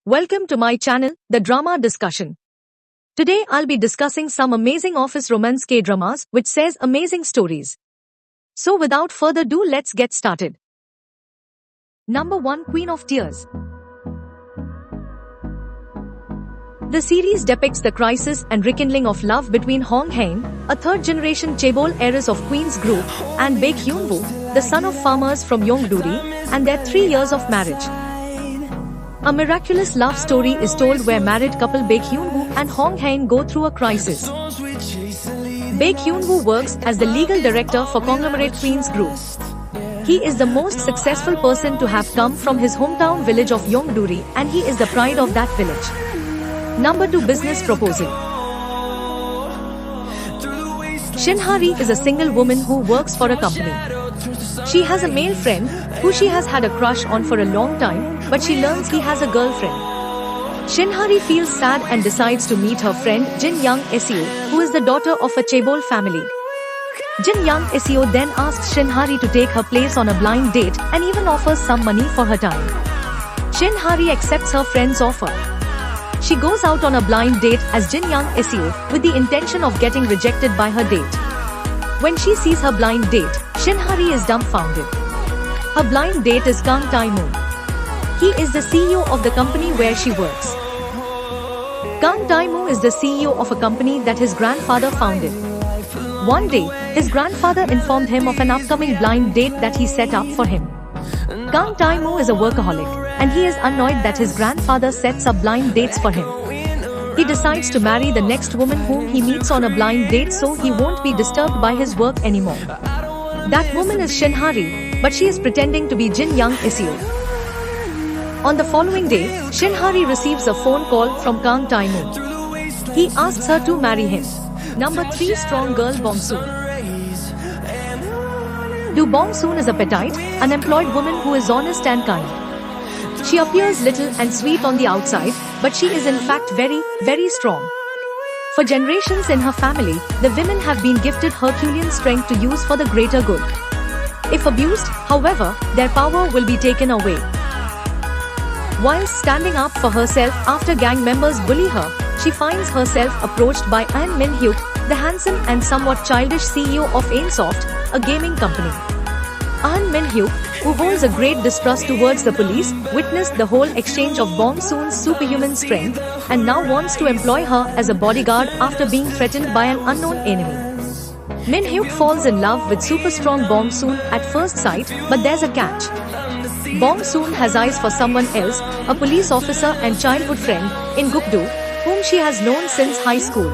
Welcome to my channel, The Drama Discussion. Today I'll be discussing some amazing office romance K-dramas which says amazing stories. So without further ado, let's get started. Number 1, Queen of Tears. The series depicts the crisis and rekindling of love between Hong Hae-in, a third-generation chaebol heiress of Queen's Group, and Baek Hyun-woo, the son of farmers from Yongduri, and their 3 years of marriage. A miraculous love story is told where married couple Baek Hyun-woo and Hong Hae-in go through a crisis. Baek Hyun-woo works as the legal director for conglomerate Queen's Group. He is the most successful person to have come from his hometown village of Yongduri, and he is the pride of that village. Number 2, Business Proposal. Shinhari is a single woman who works for a company. She has a male friend who she has had a crush on for a long time, but she learns he has a girlfriend. Shinhari feels sad and decides to meet her friend Jin Young Seo, who is the daughter of a chaebol family. Jin Young Seo then asks Shinhari to take her place on a blind date and even offers some money for her time. Shinhari accepts her friend's offer. She goes out on a blind date as Jin Young Seo with the intention of getting rejected by her date. When she sees her blind date, Shinhari is dumbfounded. Her blind date is Kang Tae-moo. He is the CEO of the company where she works. Kang Tae-moo is the CEO of a company that his grandfather founded. One day, his grandfather informed him of an upcoming blind date that he set up for him. Kang Tae-moo is a workaholic, and he is annoyed that his grandfather sets up blind dates for him. He decides to marry the next woman whom he meets on a blind date so he won't be disturbed by his work anymore. That woman is Shinhari, but she is pretending to be Jin Young Seo. On the following day, Shinhari receives a phone call from Kang Tae-moo. He asks her to marry him. Number 3, Strong Girl Bong-soon. Do Bong-soon is a petite, unemployed woman who is honest and kind. She appears little and sweet on the outside, but she is in fact very, very strong. For generations in her family, the women have been gifted Herculean strength to use for the greater good. If abused, however, their power will be taken away. Whilst standing up for herself after gang members bully her, she finds herself approached by Ahn Min-hyuk, the handsome and somewhat childish CEO of Aimsoft, a gaming company. Ahn Min-hyuk, who holds a great distrust towards the police, witnessed the whole exchange of Bong-soon's superhuman strength and now wants to employ her as a bodyguard after being threatened by an unknown enemy. Min-hyuk falls in love with super strong Bong-soon at first sight, but there's a catch. Bong-soon has eyes for someone else, a police officer and childhood friend, In Guk-do, whom she has known since high school.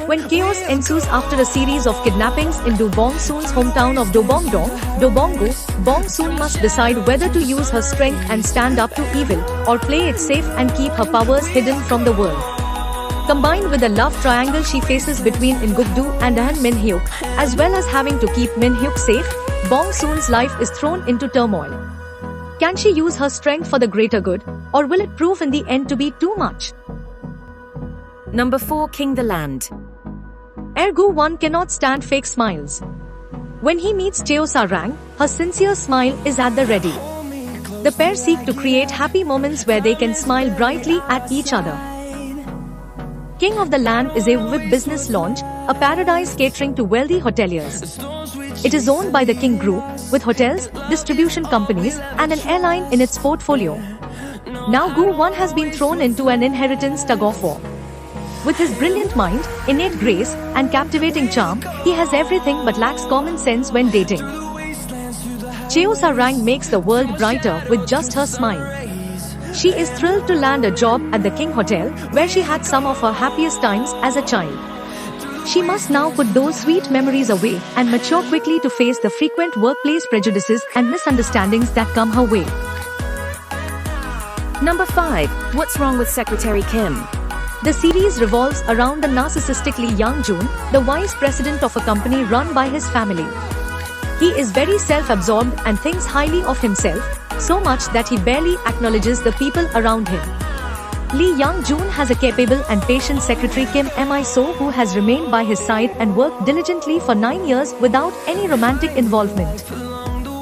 When chaos ensues after a series of kidnappings in Do Bong-soon's hometown of Dobong-dong, Dobong-gu, Bong-soon must decide whether to use her strength and stand up to evil, or play it safe and keep her powers hidden from the world. Combined with the love triangle she faces between In Guk-do and Ahn Min-hyuk, as well as having to keep Min-hyuk safe, Bong-soon's life is thrown into turmoil. Can she use her strength for the greater good, or will it prove in the end to be too much? Number 4, King the Land. Ergo one cannot stand fake smiles. When he meets Cheo Sa-rang, her sincere smile is at the ready. The pair seek to create happy moments where they can smile brightly at each other. King of the Land is a VIP business launch, a paradise catering to wealthy hoteliers. It is owned by the King Group, with hotels, distribution companies, and an airline in its portfolio. Now Gu-won has been thrown into an inheritance tug-of-war. With his brilliant mind, innate grace, and captivating charm, he has everything but lacks common sense when dating. Cheo Sa-rang makes the world brighter with just her smile. She is thrilled to land a job at the King Hotel, where she had some of her happiest times as a child. She must now put those sweet memories away and mature quickly to face the frequent workplace prejudices and misunderstandings that come her way. Number 5, What's Wrong with Secretary Kim? The series revolves around the narcissistic Lee Young-joon, the vice president of a company run by his family. He is very self-absorbed and thinks highly of himself, so much that he barely acknowledges the people around him. Lee Young-joon has a capable and patient secretary Kim Mi-so who has remained by his side and worked diligently for 9 years without any romantic involvement.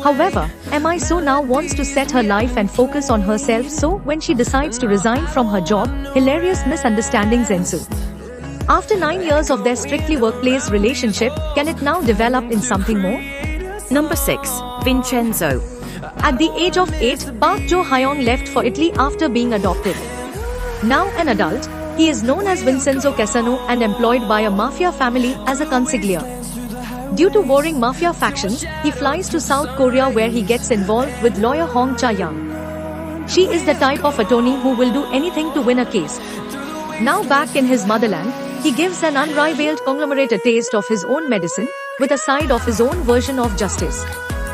However, Mi So now wants to set her life and focus on herself, so when she decides to resign from her job, hilarious misunderstandings ensue. After 9 years of their strictly workplace relationship, can it now develop in something more? Number 6. Vincenzo. At the age of 8, Park Jo-hyung left for Italy after being adopted. Now an adult, he is known as Vincenzo Casano and employed by a mafia family as a consigliere. Due to warring mafia factions, he flies to South Korea where he gets involved with lawyer Hong Cha-young. She is the type of attorney who will do anything to win a case. Now back in his motherland, he gives an unrivaled conglomerate a taste of his own medicine, with a side of his own version of justice.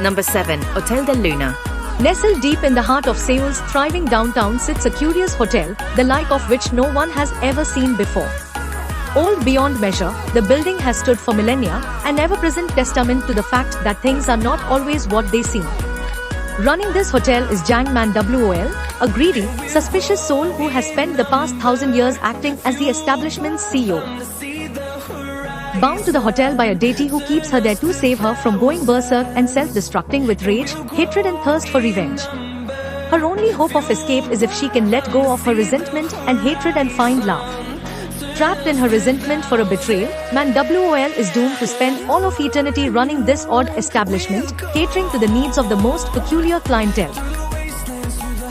Number 7. Hotel de Luna. Nestled deep in the heart of Seoul's thriving downtown sits a curious hotel, the like of which no one has ever seen before. Old beyond measure, the building has stood for millennia, an ever-present testament to the fact that things are not always what they seem. Running this hotel is Jang Man-wol, a greedy, suspicious soul who has spent the past 1,000 years acting as the establishment's CEO. Bound to the hotel by a deity who keeps her there to save her from going berserk and self-destructing with rage, hatred and thirst for revenge. Her only hope of escape is if she can let go of her resentment and hatred and find love. Trapped in her resentment for a betrayal, Man-wol is doomed to spend all of eternity running this odd establishment, catering to the needs of the most peculiar clientele.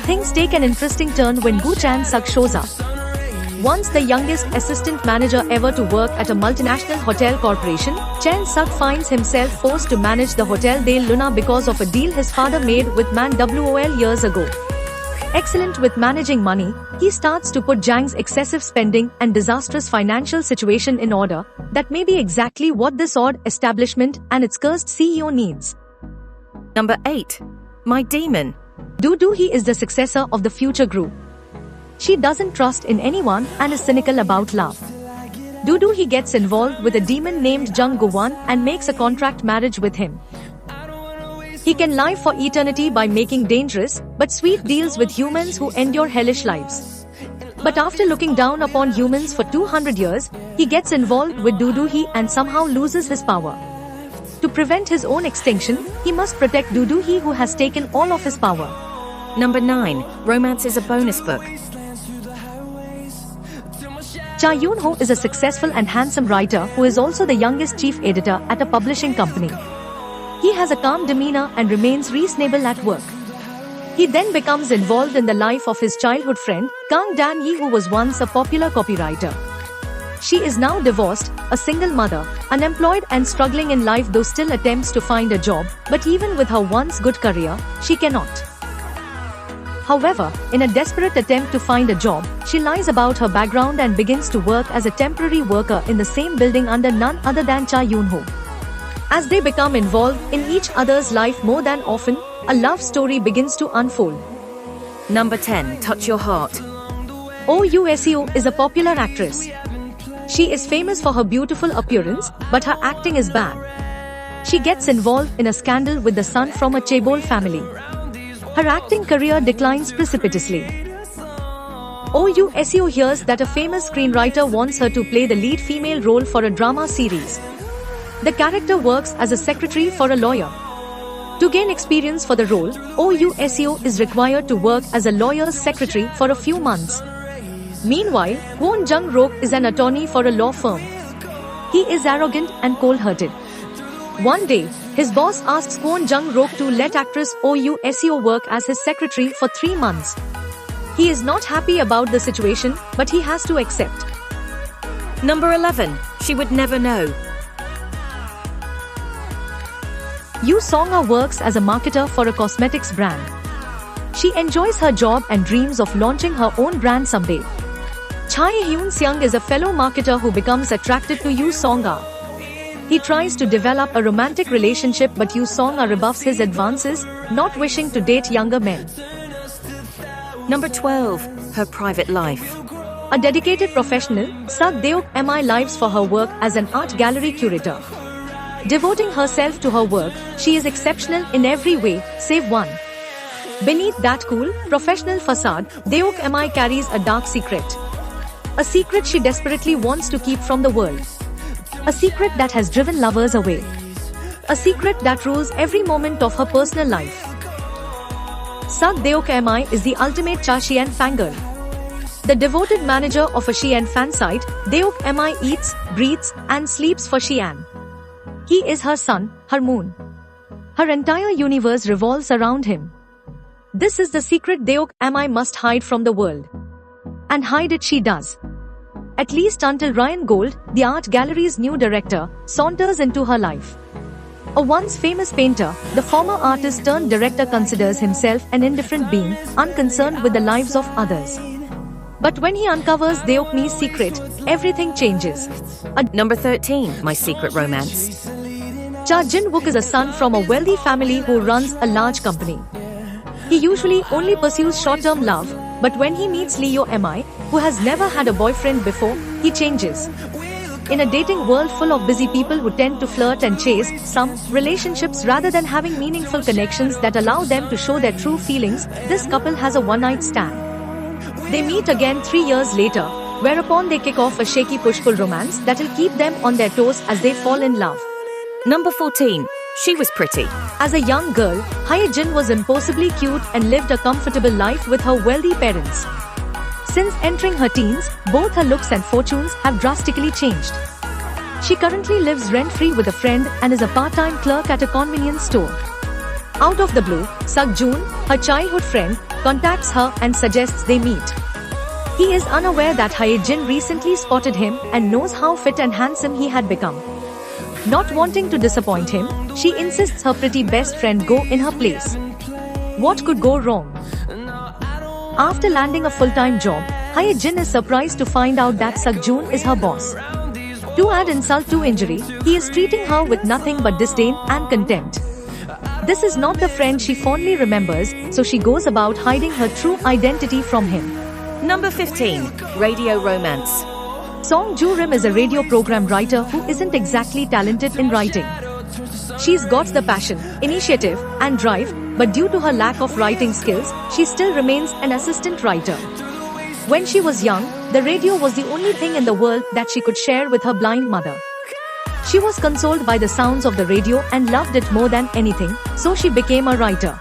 Things take an interesting turn when Gu Chan-suk shows up. Once the youngest assistant manager ever to work at a multinational hotel corporation, Chan-suk finds himself forced to manage the Hotel de Luna because of a deal his father made with Man-wol years ago. Excellent with managing money, he starts to put Jang's excessive spending and disastrous financial situation in order. That may be exactly what this odd establishment and its cursed CEO needs. Number 8. My Demon. Do Doo-hee is the successor of the future group. She doesn't trust in anyone and is cynical about love. Do Doo-hee gets involved with a demon named Jung Go-won and makes a contract marriage with him. He can live for eternity by making dangerous, but sweet deals with humans who endure hellish lives. But after looking down upon humans for 200 years, he gets involved with Do Doo-hee and somehow loses his power. To prevent his own extinction, he must protect Do Doo-hee who has taken all of his power. Number 9. Romance is a bonus book. Cha Yoon-ho is a successful and handsome writer who is also the youngest chief editor at a publishing company. He has a calm demeanor and remains reasonable at work. He then becomes involved in the life of his childhood friend, Kang Dan-yi, who was once a popular copywriter. She is now divorced, a single mother, unemployed and struggling in life though still attempts to find a job, but even with her once good career, she cannot. However, in a desperate attempt to find a job, she lies about her background and begins to work as a temporary worker in the same building under none other than Cha Yoon-ho. As they become involved in each other's life more than often, a love story begins to unfold. Number 10. Touch Your Heart. Oh Yoo-seo is a popular actress. She is famous for her beautiful appearance, but her acting is bad. She gets involved in a scandal with the son from a chaebol family. Her acting career declines precipitously. Oh Yoo-seo hears that a famous screenwriter wants her to play the lead female role for a drama series. The character works as a secretary for a lawyer. To gain experience for the role, Oh Yoo-seo is required to work as a lawyer's secretary for a few months. Meanwhile, Kwon Jung-rook is an attorney for a law firm. He is arrogant and cold-hearted. One day, his boss asks Kwon Jung-rook to let actress Oh Yoo-seo work as his secretary for 3 months. He is not happy about the situation, but he has to accept. Number 11. She Would Never Know. Yoo Song-ah works as a marketer for a cosmetics brand. She enjoys her job and dreams of launching her own brand someday. Chae Hyun-seung is a fellow marketer who becomes attracted to Yoo Song-ah. He tries to develop a romantic relationship, but Yoo Song-ah rebuffs his advances, not wishing to date younger men. Number 12. Her Private Life. A dedicated professional, Suk Deok-mi lives for her work as an art gallery curator. Devoting herself to her work, she is exceptional in every way, save one. Beneath that cool, professional facade, Deok-mi carries a dark secret. A secret she desperately wants to keep from the world. A secret that has driven lovers away. a secret that rules every moment of her personal life. Suk Deok Mi is the ultimate Cha Xian fangirl. The devoted manager of a Xian fan site, Deok Mi eats, breathes, and sleeps for Xian. He is her sun, her moon. Her entire universe revolves around him. This is the secret Deok Mi must hide from the world. And hide it she does. At least until Ryan Gold, the art gallery's new director, saunters into her life. A once famous painter, the former artist turned director considers himself an indifferent being, unconcerned with the lives of others. But when he uncovers Deok Mi's secret, everything changes. Number 13, My Secret Romance. Cha Jin-wook is a son from a wealthy family who runs a large company. He usually only pursues short-term love, but when he meets Lee Yo-mi, who has never had a boyfriend before, he changes. In a dating world full of busy people who tend to flirt and chase some relationships rather than having meaningful connections that allow them to show their true feelings, this couple has a one-night stand. They meet again 3 years later, whereupon they kick off a shaky push-pull romance that'll keep them on their toes as they fall in love. Number 14, She Was Pretty. As a young girl, Hae-jin was impossibly cute and lived a comfortable life with her wealthy parents. Since entering her teens, both her looks and fortunes have drastically changed. She currently lives rent-free with a friend and is a part-time clerk at a convenience store. Out of the blue, Suk Joon, her childhood friend, contacts her and suggests they meet. He is unaware that Hae-jin recently spotted him and knows how fit and handsome he had become. Not wanting to disappoint him, she insists her pretty best friend go in her place. What could go wrong? After landing a full-time job, Hae-jin is surprised to find out that Suk Joon is her boss. To add insult to injury, he is treating her with nothing but disdain and contempt. This is not the friend she fondly remembers, so she goes about hiding her true identity from him. Number 15, Radio Romance. Song Joo-rim is a radio program writer who isn't exactly talented in writing. She's got the passion, initiative, and drive, but due to her lack of writing skills, she still remains an assistant writer. When she was young, the radio was the only thing in the world that she could share with her blind mother. She was consoled by the sounds of the radio and loved it more than anything, so she became a writer.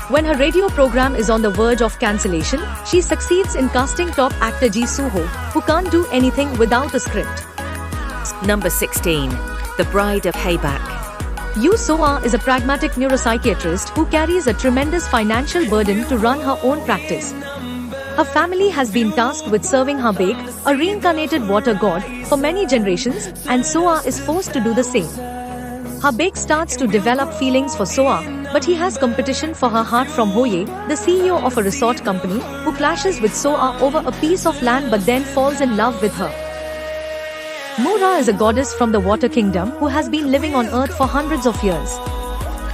When her radio program is on the verge of cancellation, she succeeds in casting top actor Ji Soo-ho, who can't do anything without a script. Number 16, The Bride of Haebaek. Yoo So-ah is a pragmatic neuropsychiatrist who carries a tremendous financial burden to run her own practice. Her family has been tasked with serving Haebaek, a reincarnated water god, for many generations, and So-ah is forced to do the same. Haebaek starts to develop feelings for So-ah, but he has competition for her heart from Ho-ye, the CEO of a resort company, who clashes with So-ah over a piece of land but then falls in love with her. Mura is a goddess from the Water Kingdom who has been living on Earth for hundreds of years.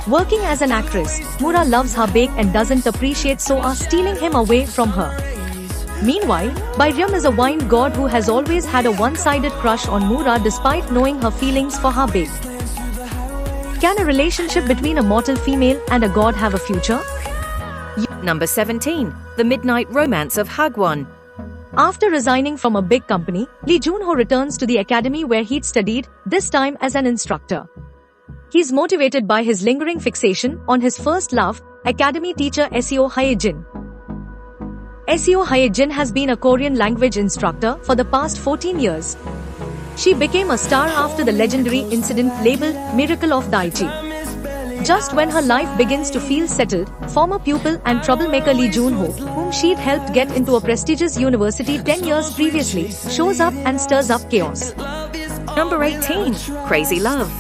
Working as an actress, Mura loves Haebaek and doesn't appreciate So-ah stealing him away from her. Meanwhile, Byryum is a wine god who has always had a one-sided crush on Mura despite knowing her feelings for Haebaek. Can a relationship between a mortal female and a god have a future? Number 17, The Midnight Romance of Hagwon. After resigning from a big company, Lee Joon-ho returns to the academy where he'd studied, this time as an instructor. He's motivated by his lingering fixation on his first love, academy teacher Seo Hae-jin. Seo Hae-jin has been a Korean language instructor for the past 14 years. She became a star after the legendary incident labeled Miracle of Daichi. Just when her life begins to feel settled, former pupil and troublemaker Lee Joon-ho, whom she'd helped get into a prestigious university 10 years previously, shows up and stirs up chaos. Number 18, Crazy Love.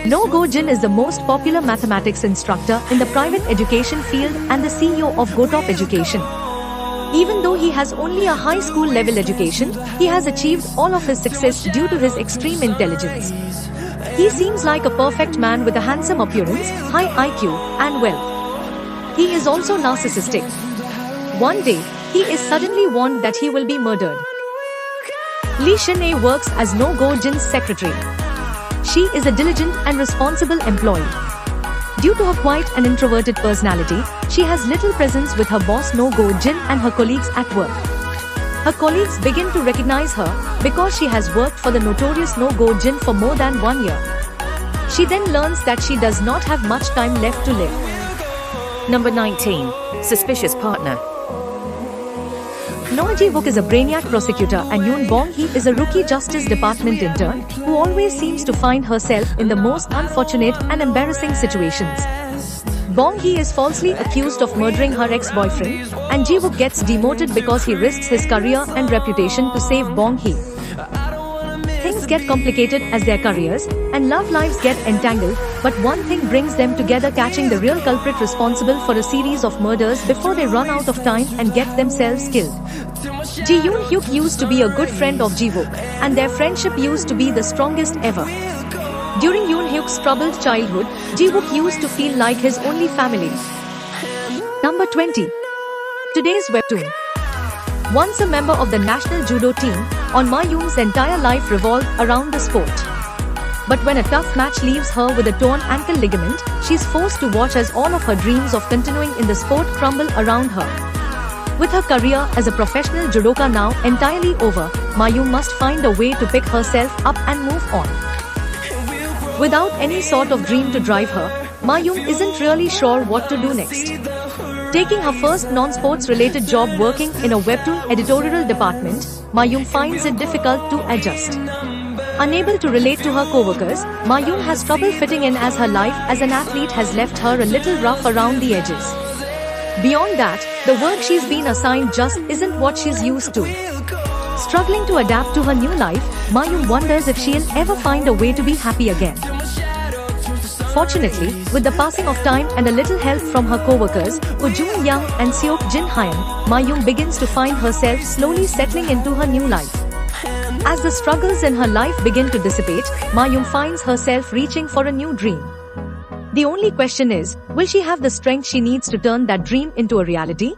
No Go-jin is the most popular mathematics instructor in the private education field and the CEO of GoTop Education. Even though he has only a high school level education, he has achieved all of his success due to his extreme intelligence. He seems like a perfect man with a handsome appearance, high IQ, and wealth. He is also narcissistic. One day, he is suddenly warned that he will be murdered. Lee Shin-ae works as No Go-jin's secretary. She is a diligent and responsible employee. Due to her quiet and introverted personality, she has little presence with her boss No Go-jin and her colleagues at work. Her colleagues begin to recognize her because she has worked for the notorious No-Go Jin for more than 1 year. She then learns that she does not have much time left to live. Number 19. Suspicious partner. Noh Ji-wook is a brainiac prosecutor and Yoon Bong-hee is a rookie Justice Department intern who always seems to find herself in the most unfortunate and embarrassing situations. Bong-hee is falsely accused of murdering her ex-boyfriend, and Ji-wook gets demoted because he risks his career and reputation to save Bong-hee. Things get complicated as their careers and love lives get entangled, but one thing brings them together, catching the real culprit responsible for a series of murders before they run out of time and get themselves killed. Ji Yoon-hyuk used to be a good friend of Ji-wook, and their friendship used to be the strongest ever. During Yoon-hyuk's troubled childhood, Ji-wook used to feel like his only family. Number 20. Today's webtoon. Once a member of the national judo team, On Ma-yoon's entire life revolved around the sport. But when a tough match leaves her with a torn ankle ligament, she's forced to watch as all of her dreams of continuing in the sport crumble around her. With her career as a professional judoka now entirely over, Ma-yoon must find a way to pick herself up and move on. Without any sort of dream to drive her, Ma-yoon isn't really sure what to do next. Taking her first non-sports related job working in a webtoon editorial department, Ma-yoon finds it difficult to adjust. Unable to relate to her co-workers, Ma-yoon has trouble fitting in as her life as an athlete has left her a little rough around the edges. Beyond that, the work she's been assigned just isn't what she's used to. Struggling to adapt to her new life, Ma-yoon wonders if she'll ever find a way to be happy again. Fortunately, with the passing of time and a little help from her co-workers, Ko Joon-young and Seok Jin-hyun, Ma-yoon begins to find herself slowly settling into her new life. As the struggles in her life begin to dissipate, Ma-yoon finds herself reaching for a new dream. The only question is, will she have the strength she needs to turn that dream into a reality?